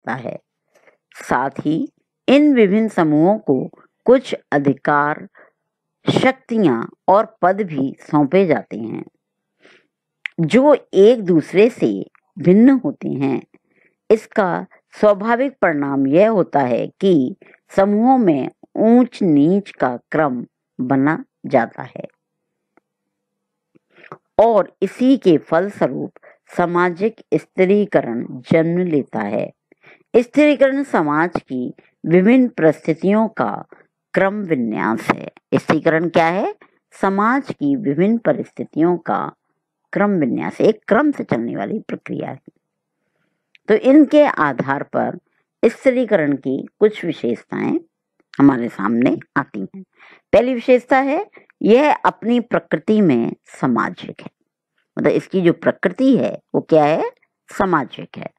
सकता है। साथ ही इन विभिन्न समूहों को कुछ अधिकार, शक्तियां और पद भी सौंपे जाते हैं जो एक दूसरे से भिन्न होते हैं। इसका स्वाभाविक परिणाम यह होता है कि समूहों में ऊंच नीच का क्रम बना जाता है और इसी के फलस्वरूप सामाजिक स्थिरीकरण जन्म लेता है। स्थिरीकरण समाज की विभिन्न परिस्थितियों का क्रम विन्यास है। स्थिरीकरण क्या है? समाज की विभिन्न परिस्थितियों का क्रम विन्यास, एक क्रम से चलने वाली प्रक्रिया है। तो इनके आधार पर स्थिरीकरण की कुछ विशेषताएं हमारे सामने आती हैं। पहली विशेषता है, यह अपनी प्रकृति में सामाजिक है। मतलब इसकी जो प्रकृति है वो क्या है? सामाजिक है।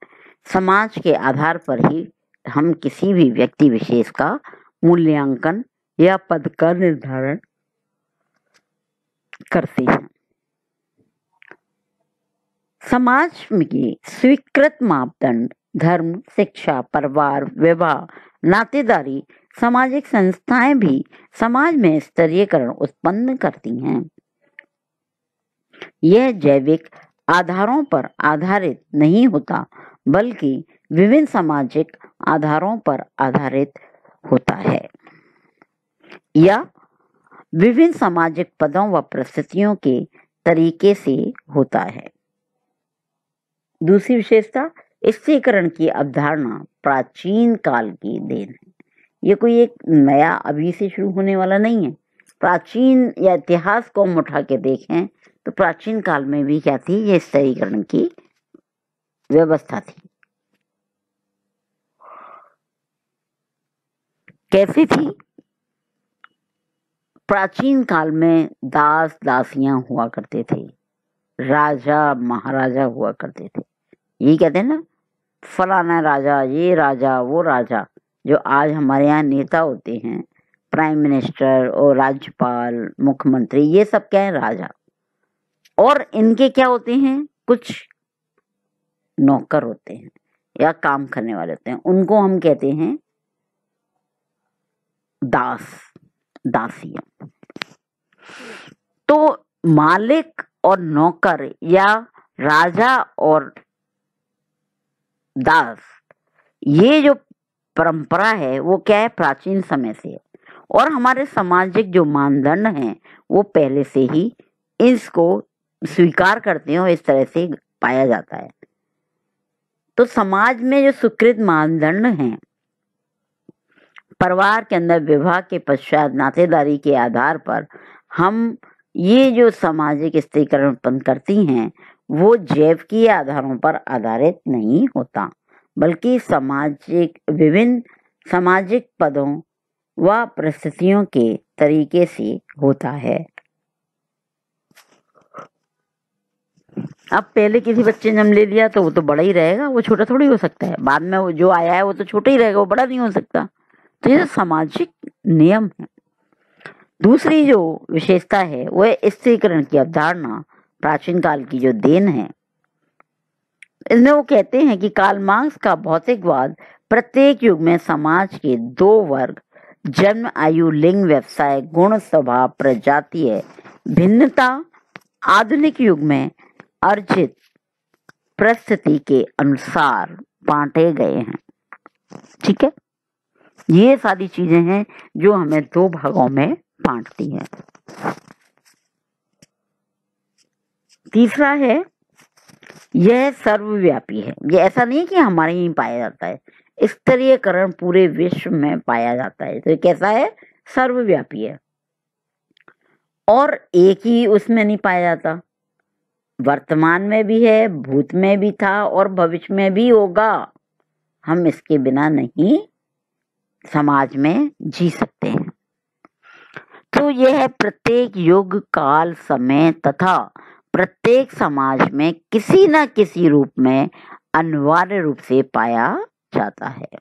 समाज के आधार पर ही हम किसी भी व्यक्ति विशेष का मूल्यांकन या पद का निर्धारण करते हैं। समाज में स्वीकृत मापदंड धर्म, शिक्षा, परिवार, विवाह, नातेदारी, सामाजिक संस्थाएं भी समाज में स्तरीयकरण उत्पन्न करती हैं। यह जैविक आधारों पर आधारित नहीं होता, बल्कि विभिन्न सामाजिक आधारों पर आधारित होता है या विभिन्न सामाजिक पदों व परिस्थितियों के तरीके से होता है। दूसरी विशेषता, स्थिरीकरण की अवधारणा प्राचीन काल की देन है। ये कोई एक नया अभी से शुरू होने वाला नहीं है। प्राचीन या इतिहास को हम उठा के देखें तो प्राचीन काल में भी क्या थी? ये स्थिरीकरण की व्यवस्था थी। कैसी थी? प्राचीन काल में दास दासियां हुआ करते थे, राजा महाराजा हुआ करते थे। यही कहते हैं ना, फलाना राजा, ये राजा, वो राजा। जो आज हमारे यहाँ नेता होते हैं, प्राइम मिनिस्टर और राज्यपाल, मुख्यमंत्री, ये सब क्या है? राजा। और इनके क्या होते हैं? कुछ नौकर होते हैं या काम करने वाले होते हैं, उनको हम कहते हैं दास, दासियां। तो मालिक और नौकर या राजा और दास, ये जो परंपरा है वो क्या है? प्राचीन समय से है। और हमारे सामाजिक जो मानदंड हैं वो पहले से ही इसको स्वीकार करते हैं और इस तरह से पाया जाता है। तो समाज में जो स्वीकृत मानदंड हैं, परिवार के अंदर विवाह के पश्चात नातेदारी के आधार पर हम ये जो सामाजिक स्थिरीकरण उत्पन्न करती हैं वो जैविकीय आधारों पर आधारित नहीं होता, बल्कि विभिन्न सामाजिक पदों व परिस्थितियों के तरीके से होता है। अब पहले किसी बच्चे ने जन्म ले लिया तो वो तो बड़ा ही रहेगा, वो छोटा थोड़ी हो सकता है। बाद में वो जो आया है वो तो छोटा ही रहेगा, वो बड़ा नहीं हो सकता। तो ये सामाजिक नियम है। दूसरी जो विशेषता है वह स्थिरीकरण की अवधारणा प्राचीन काल की जो देन है। इसमें वो कहते हैं कि कार्ल मार्क्स का भौतिकवाद प्रत्येक युग में समाज के दो वर्ग, जन्म, आयु, लिंग, व्यवसाय, गुण, स्वभाव, प्रजातीय भिन्नता, आधुनिक युग में अर्जित परिस्थिति के अनुसार बांटे गए हैं। ठीक है, ये सारी चीजें हैं जो हमें दो भागों में बांटती हैं। तीसरा है, यह सर्वव्यापी है। ये ऐसा नहीं कि हमारे यहीं पाया जाता है, स्तरीयकरण पूरे विश्व में पाया जाता है। तो ये कैसा है? सर्वव्यापी है और एक ही उसमें नहीं पाया जाता। वर्तमान में भी है, भूत में भी था और भविष्य में भी होगा। हम इसके बिना नहीं समाज में जी सकते हैं। तो यह प्रत्येक युग, काल, समय तथा प्रत्येक समाज में किसी न किसी रूप में अनिवार्य रूप से पाया जाता है।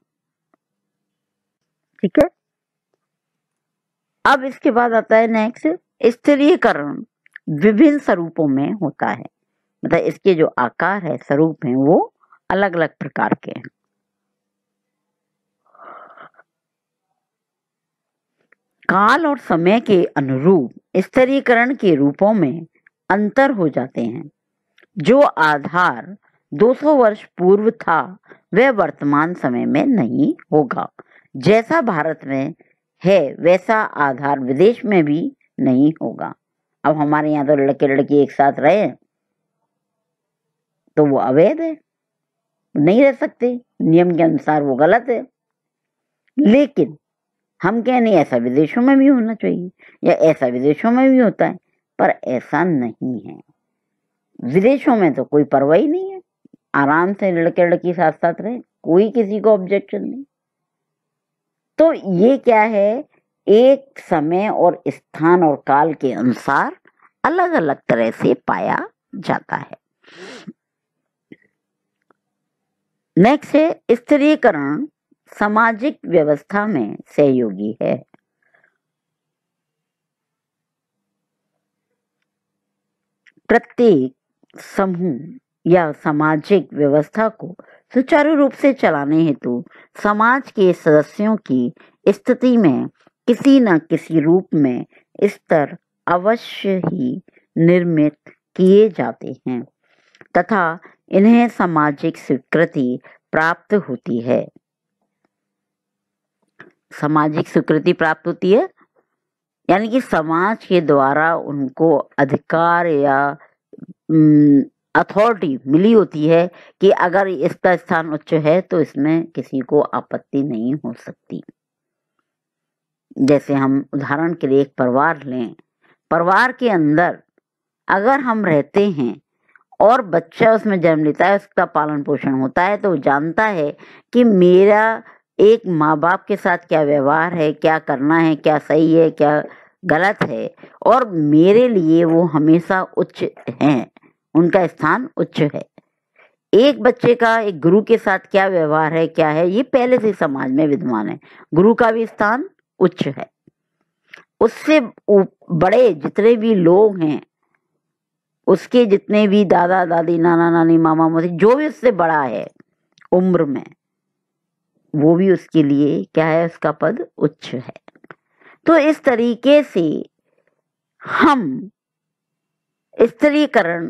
ठीक है, अब इसके बाद आता है नेक्स्ट, स्तरीयकरण विभिन्न स्वरूपों में होता है। मतलब इसके जो आकार है, स्वरूप हैं, वो अलग अलग प्रकार के हैं। काल और समय के अनुरूप स्तरीकरण के रूपों में अंतर हो जाते हैं। जो आधार 200 वर्ष पूर्व था वह वर्तमान समय में नहीं होगा। जैसा भारत में है वैसा आधार विदेश में भी नहीं होगा। अब हमारे यहाँ तो लड़के लड़की एक साथ रहे तो वो अवैध है, नहीं रह सकते, नियम के अनुसार वो गलत है। लेकिन हम कह नहीं ऐसा विदेशों में भी होना चाहिए या ऐसा विदेशों में भी होता है, पर ऐसा नहीं है। विदेशों में तो कोई परवाह ही नहीं है, आराम से लड़के लड़की साथ साथ रहे, कोई किसी को ऑब्जेक्शन नहीं। तो ये क्या है, एक समय और स्थान और काल के अनुसार अलग अलग तरह से पाया जाता है। नेक्स्ट है स्तरीकरण सामाजिक व्यवस्था में सहयोगी है। प्रत्येक समूह या सामाजिक व्यवस्था को सुचारू रूप से चलाने हेतु समाज के सदस्यों की स्थिति में किसी न किसी रूप में स्तर अवश्य ही निर्मित किए जाते हैं तथा इन्हें सामाजिक स्वीकृति प्राप्त होती है। सामाजिक स्वीकृति प्राप्त होती है यानी कि समाज के द्वारा उनको अधिकार या अथॉरिटी मिली होती है कि अगर इसका स्थान उच्च है तो इसमें किसी को आपत्ति नहीं हो सकती। जैसे हम उदाहरण के लिए एक परिवार लें, परिवार के अंदर अगर हम रहते हैं और बच्चा उसमें जन्म लेता है, उसका पालन पोषण होता है, तो जानता है कि मेरा एक माँ बाप के साथ क्या व्यवहार है, क्या करना है, क्या सही है, क्या गलत है, और मेरे लिए वो हमेशा उच्च हैं, उनका स्थान उच्च है। एक बच्चे का एक गुरु के साथ क्या व्यवहार है, क्या है, ये पहले से समाज में विद्यमान है। गुरु का भी स्थान उच्च है। उससे बड़े जितने भी लोग हैं, उसके जितने भी दादा दादी नाना नानी मामा मौसी जो भी उससे बड़ा है उम्र में, वो भी उसके लिए क्या है, उसका पद उच्च है। तो इस तरीके से हम स्तरीकरण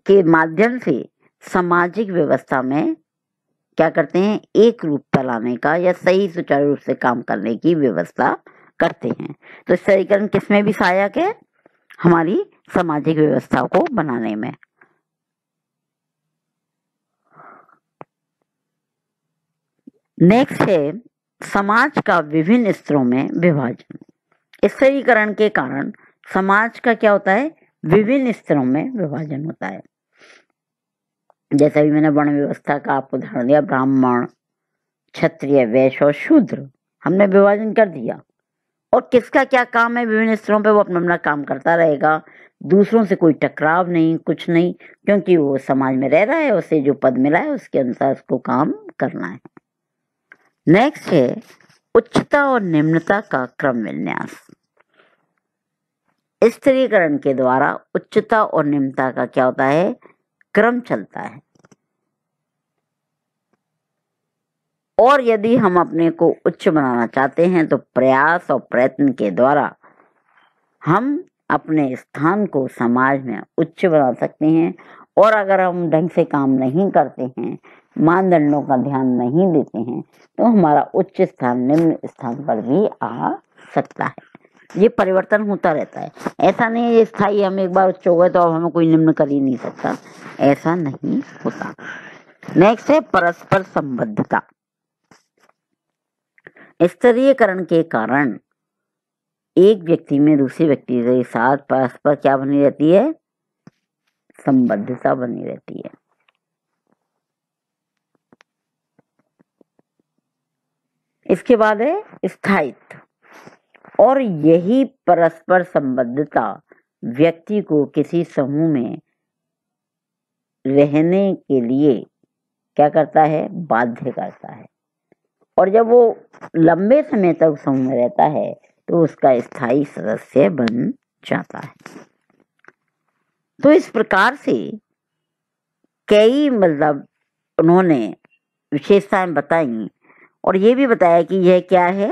के माध्यम से सामाजिक व्यवस्था में क्या करते हैं, एक रूपता लाने का या सही सुचारू रूप से काम करने की व्यवस्था करते हैं। तो स्तरीकरण किसमें भी सहायक है, हमारी सामाजिक व्यवस्था को बनाने में। नेक्स्ट है समाज का विभिन्न स्तरों में विभाजन। स्तरीकरण के कारण समाज का क्या होता है, विभिन्न स्तरों में विभाजन होता है। जैसा भी मैंने वर्ण व्यवस्था का आपको उदाहरण दिया, ब्राह्मण, क्षत्रिय, वैश्य और शूद्र, हमने विभाजन कर दिया। और किसका क्या काम है विभिन्न स्तरों पे, वो अपना अपना काम करता रहेगा, दूसरों से कोई टकराव नहीं, कुछ नहीं, क्योंकि वो समाज में रह रहा है, उसे जो पद मिला है उसके अनुसार उसको काम करना है। नेक्स्ट है उच्चता और निम्नता का क्रम विन्यास। स्तरीकरण के द्वारा उच्चता और निम्नता का क्या होता है, क्रम चलता है। और यदि हम अपने को उच्च बनाना चाहते हैं तो प्रयास और प्रयत्न के द्वारा हम अपने स्थान को समाज में उच्च बना सकते हैं। और अगर हम ढंग से काम नहीं करते हैं, मानदंडों का ध्यान नहीं देते हैं, तो हमारा उच्च स्थान निम्न स्थान पर भी आ सकता है। ये परिवर्तन होता रहता है, ऐसा नहीं है स्थायी हम एक बार उच्च हो गए तो अब हमें कोई निम्न कर ही नहीं सकता, ऐसा नहीं होता। नेक्स्ट है परस्पर संबद्धता। स्तरीयकरण के कारण एक व्यक्ति में दूसरे व्यक्ति के साथ परस्पर क्या बनी रहती है, संबद्धता बनी रहती है। इसके बाद है स्थायित्व। और यही परस्पर संबद्धता व्यक्ति को किसी समूह में रहने के लिए क्या करता है, बाध्य करता है। और जब वो लंबे समय तक समूह में रहता है तो उसका स्थायी सदस्य बन जाता है। तो इस प्रकार से कई उन्होंने विशेषताएं बताई और ये भी बताया कि यह क्या है,